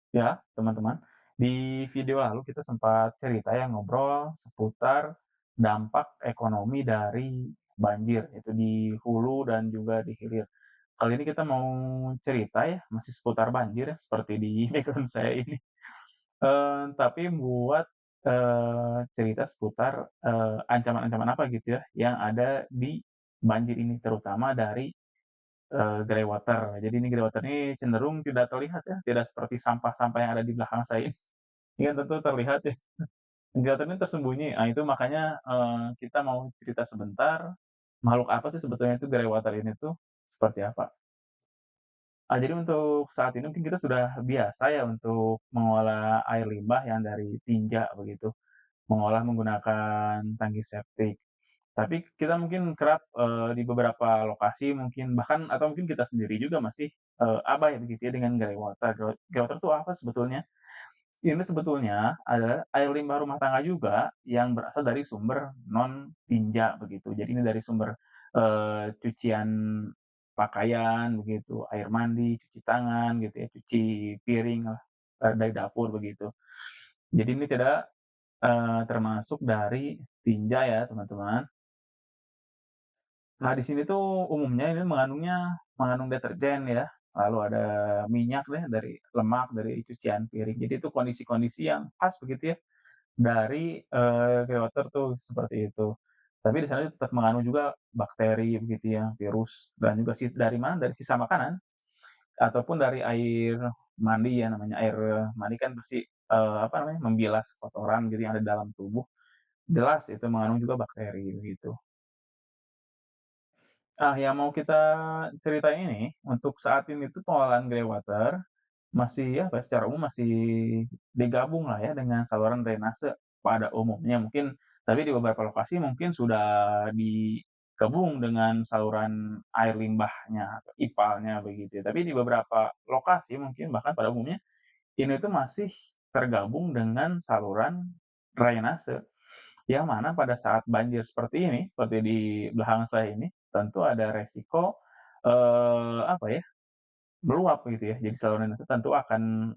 Ya, teman-teman, di video lalu kita sempat cerita ya ngobrol seputar dampak ekonomi dari banjir, itu di hulu dan juga di hilir. Kali ini kita mau cerita ya, masih seputar banjir ya, seperti di background saya ini. Tapi buat, cerita seputar, ancaman-ancaman apa gitu ya, yang ada di banjir ini, terutama dari grey water. Jadi ini grey water ini cenderung tidak terlihat ya, tidak seperti sampah-sampah yang ada di belakang saya ini. Ini kan tentu terlihat ya, grey water ini tersembunyi. Nah itu makanya, kita mau cerita sebentar, makhluk apa sih sebetulnya itu grey water ini tuh, seperti apa. Jadi untuk saat ini mungkin kita sudah biasa ya untuk mengolah air limbah yang dari tinja begitu, mengolah menggunakan tangki septic. Tapi kita mungkin kerap, di beberapa lokasi mungkin bahkan atau mungkin kita sendiri juga masih, abai begitu ya dengan grey water. Grey water itu apa sebetulnya? Ini sebetulnya adalah air limbah rumah tangga juga yang berasal dari sumber non tinja begitu. Jadi ini dari sumber, cucian pakaian begitu, air mandi, cuci tangan gitu ya, cuci piring lah, dari dapur begitu. Jadi ini tidak, termasuk dari tinja ya teman-teman. Nah, di sini tuh umumnya ini mengandung deterjen ya, lalu ada minyak deh dari lemak dari cucian piring. Jadi itu kondisi-kondisi yang khas begitu ya, dari, grey water tuh seperti itu. Tapi di sana tetap mengandung juga bakteri begitu ya, virus dan juga dari mana, dari sisa makanan ataupun dari air mandi ya, namanya air mandi kan pasti, apa namanya, membilas kotoran gitu yang ada di dalam tubuh, jelas itu mengandung juga bakteri begitu. Yang mau kita ceritain ini, untuk saat ini tuh pengolahan grey water, masih apa ya, secara umum masih digabung lah ya dengan saluran drainase pada umumnya mungkin, tapi di beberapa lokasi mungkin sudah digabung dengan saluran air limbahnya atau IPAL-nya begitu ya. Tapi di beberapa lokasi mungkin bahkan pada umumnya, ini tuh masih tergabung dengan saluran drainase. Yang mana pada saat banjir seperti ini, seperti di belakang saya ini, tentu ada resiko, apa ya, meluap gitu ya. Jadi saluran drainase tentu akan,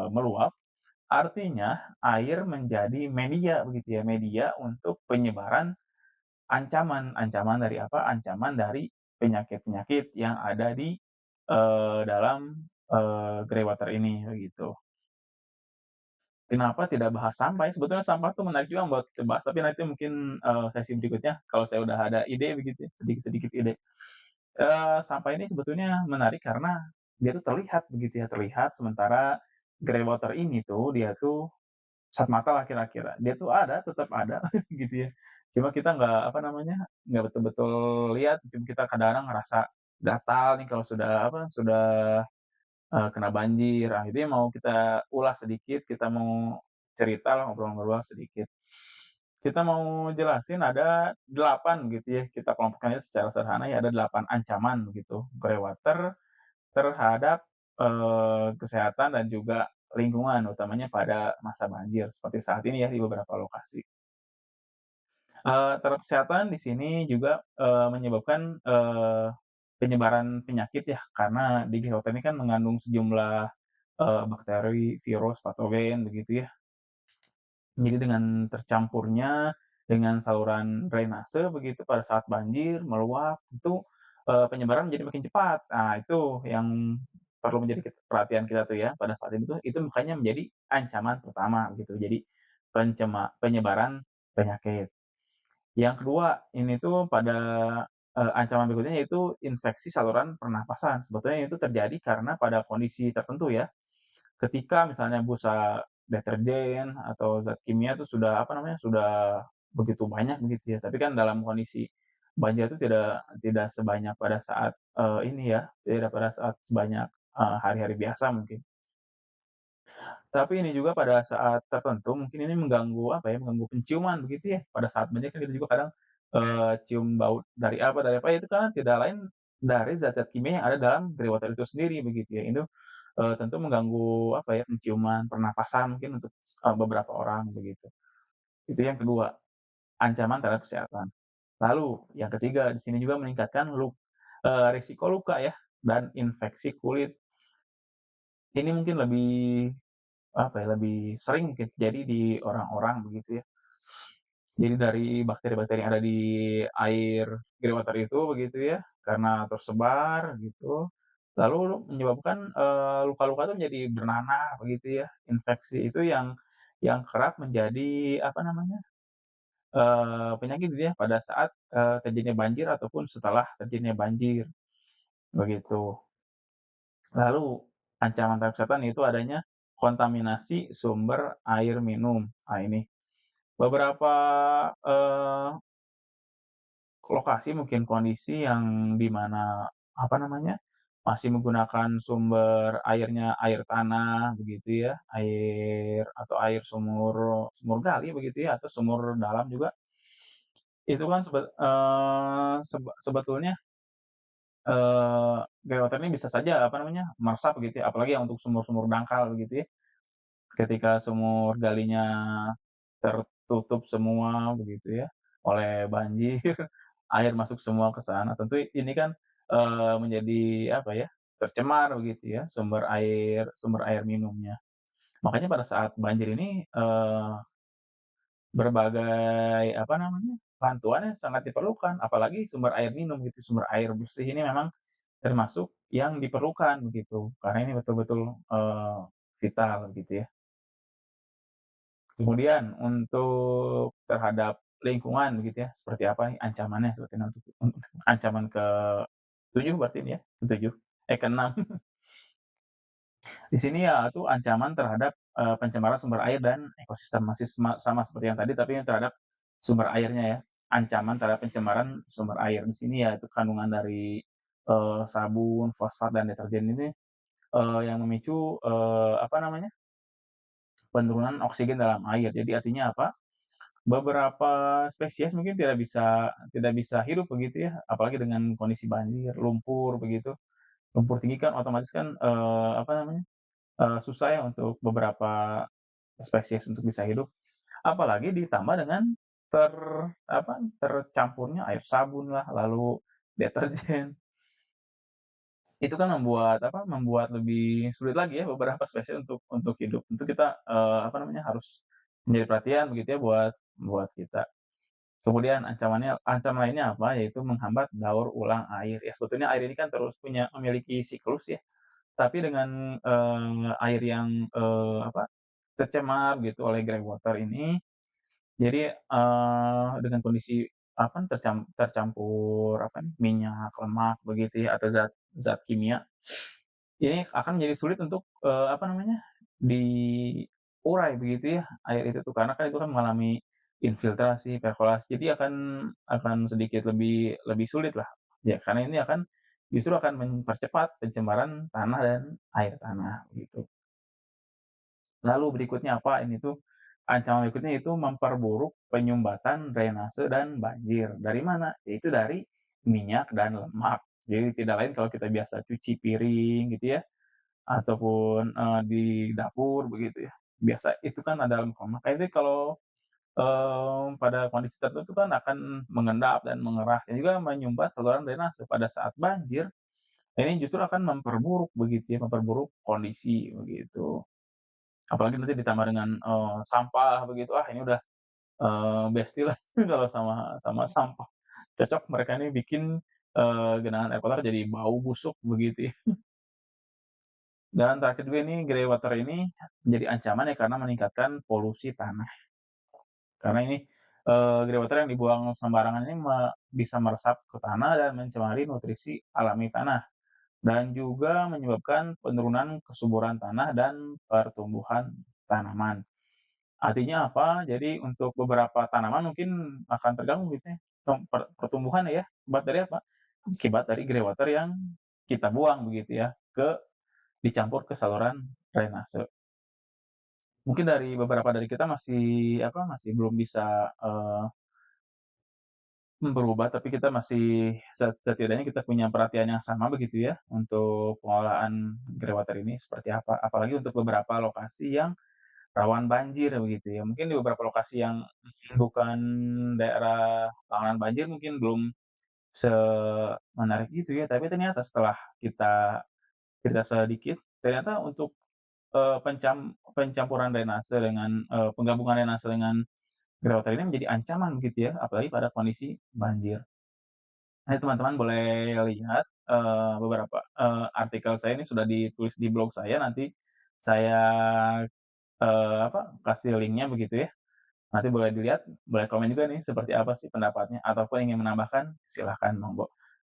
meluap, artinya air menjadi media begitu ya, media untuk penyebaran ancaman. Ancaman dari apa? Ancaman dari penyakit-penyakit yang ada di, dalam, grey water ini, begitu. Kenapa tidak bahas sampah ya? Sebetulnya sampah tuh menarik juga buat kita bahas, tapi nanti mungkin, sesi berikutnya kalau saya udah ada ide begitu ya, sedikit-sedikit ide. Sampah ini sebetulnya menarik karena dia tuh terlihat begitu ya, terlihat sementara grey water ini tuh dia tuh kasat mata lah kira-kira, dia tuh ada, tetap ada gitu ya. Cuma kita nggak, apa namanya, nggak betul-betul lihat, cuma kita kadang-kadang ngerasa gatal nih kalau sudah apa, sudah kena banjir. Akhirnya mau kita ulas sedikit, kita mau cerita lah, ngobrol-ngobrol sedikit. Kita mau jelasin ada 8 gitu ya, kita kelompokkannya secara sederhana ya, ada 8 ancaman begitu, grey water terhadap, kesehatan dan juga lingkungan, utamanya pada masa banjir, seperti saat ini ya di beberapa lokasi. Terhadap kesehatan di sini juga, menyebabkan, penyebaran penyakit ya, karena di geotermal ini kan mengandung sejumlah, bakteri, virus, patogen begitu ya. Jadi dengan tercampurnya dengan saluran drainase begitu pada saat banjir, meluap, itu, penyebaran menjadi makin cepat. Nah, itu yang perlu menjadi perhatian kita tuh ya, pada saat itu makanya menjadi ancaman pertama gitu. Jadi penyebaran penyakit. Yang kedua, ini tuh pada, ancaman berikutnya yaitu infeksi saluran pernapasan. Sebetulnya itu terjadi karena pada kondisi tertentu ya, ketika misalnya busa deterjen atau zat kimia itu sudah, apa namanya, sudah begitu banyak begitu ya, tapi kan dalam kondisi banjir itu tidak tidak sebanyak pada saat, ini ya, tidak pada saat sebanyak, hari-hari biasa mungkin. Tapi ini juga pada saat tertentu mungkin ini mengganggu, apa ya, mengganggu penciuman begitu ya, pada saat banjir kan kita juga kadang, cium bau dari apa, itu kan tidak lain dari zat-zat kimia yang ada dalam grey water itu sendiri begitu ya. Itu, tentu mengganggu, apa ya, penciuman, pernapasan mungkin untuk, beberapa orang begitu. Itu yang kedua, ancaman terhadap kesehatan. Lalu yang ketiga di sini juga meningkatkan risiko luka ya dan infeksi kulit. Ini mungkin lebih apa ya, lebih sering mungkin terjadi di orang-orang begitu ya. Jadi dari bakteri-bakteri yang ada di air greywater itu begitu ya, karena tersebar gitu, lalu menyebabkan, luka-luka itu menjadi bernanah begitu ya, infeksi itu yang kerap menjadi apa namanya, penyakit gitu ya pada saat, terjadinya banjir ataupun setelah terjadinya banjir, begitu. Lalu ancaman terhadap kesehatan itu adanya kontaminasi sumber air minum. Nah ini, beberapa, eee lokasi mungkin kondisi yang di mana, apa namanya, masih menggunakan sumber airnya air tanah begitu ya, air atau air sumur sumur gali begitu ya, atau sumur dalam juga, itu kan sebetulnya, groundwater ini bisa saja, apa namanya, meresap begitu ya, apalagi yang untuk sumur-sumur dangkal begitu ya. Ketika sumur galinya tertutup semua begitu ya, oleh banjir, air masuk semua ke sana, tentu ini kan, menjadi apa ya, tercemar begitu ya, sumber air minumnya. Makanya pada saat banjir ini, berbagai apa namanya, bantuan yang sangat diperlukan, apalagi sumber air minum gitu, sumber air bersih ini memang termasuk yang diperlukan begitu, karena ini betul-betul, vital gitu ya. Kemudian untuk terhadap lingkungan begitu ya, seperti apa nih ancamannya seperti untuk ancaman ke-7 berarti ini ya? Ke-7? Ke-6. Di sini ya itu ancaman terhadap, pencemaran sumber air dan ekosistem, masih sama seperti yang tadi, tapi ini terhadap sumber airnya ya. Ancaman terhadap pencemaran sumber air. Di sini ya itu kandungan dari, sabun, fosfat, dan deterjen ini, yang memicu, apa namanya, penurunan oksigen dalam air. Jadi artinya apa, beberapa spesies mungkin tidak bisa hidup begitu ya, apalagi dengan kondisi banjir, lumpur begitu. Lumpur tinggi kan otomatis kan, apa namanya, susah ya untuk beberapa spesies untuk bisa hidup, apalagi ditambah dengan ter tercampurnya air sabun lah, lalu deterjen. Itu kan membuat lebih sulit lagi ya beberapa spesies untuk hidup. Tentu kita, apa namanya, harus menjadi perhatian begitu ya buat buat kita. Kemudian ancaman lainnya apa, yaitu menghambat daur ulang air. Ya sebetulnya air ini kan terus memiliki siklus ya, tapi dengan, air yang, tercemar gitu oleh groundwater ini, jadi, dengan kondisi tercampur minyak, lemak begitu ya, atau zat zat kimia, ini akan menjadi sulit untuk, diurai begitu ya, air itu tuh, karena kan itu kan mengalami infiltrasi, perkolasi, jadi akan sedikit lebih lebih sulit lah. Ya karena ini justru akan mempercepat pencemaran tanah dan air tanah, gitu. Lalu berikutnya apa, ini tuh, ancaman berikutnya itu memperburuk penyumbatan drainase dan banjir. Dari mana? Yaitu dari minyak dan lemak. Jadi tidak lain kalau kita biasa cuci piring gitu ya, ataupun, di dapur begitu ya, biasa itu kan ada lemak. Itu kalau, pada kondisi tertentu kan akan mengendap dan mengeras dan juga menyumbat saluran drainase. Pada saat banjir, ini justru akan memperburuk begitu ya, memperburuk kondisi begitu. Apalagi nanti ditambah dengan, sampah begitu, ini udah, besti lah kalau sama sama sampah. Cocok mereka ini bikin, genangan air kotor jadi bau busuk begitu ya. Dan terakhir juga ini grey water ini menjadi ancaman ya karena meningkatkan polusi tanah. Karena ini, grey water yang dibuang sembarangan ini bisa meresap ke tanah dan mencemari nutrisi alami tanah, dan juga menyebabkan penurunan kesuburan tanah dan pertumbuhan tanaman. Artinya apa, jadi untuk beberapa tanaman mungkin akan terganggu gitu ya, pertumbuhannya ya, akibat dari apa? Akibat dari grey water yang kita buang begitu ya, dicampur ke saluran drainase. Mungkin dari beberapa dari kita masih belum bisa, berubah, tapi kita masih setidaknya kita punya perhatian yang sama begitu ya, untuk pengelolaan grey water ini seperti apa. Apalagi untuk beberapa lokasi yang rawan banjir begitu ya. Mungkin di beberapa lokasi yang bukan daerah langganan banjir mungkin belum semenarik itu ya, tapi ternyata setelah kita cerita sedikit, ternyata untuk pencampuran drainase dengan, penggabungan drainase dengan groundwater ini menjadi ancaman begitu ya, apalagi pada kondisi banjir. Nah, teman-teman boleh lihat, beberapa, artikel saya ini sudah ditulis di blog saya, nanti saya, kasih linknya begitu ya. Nanti boleh dilihat, boleh komen juga nih seperti apa sih pendapatnya, ataupun ingin menambahkan silahkan monggo.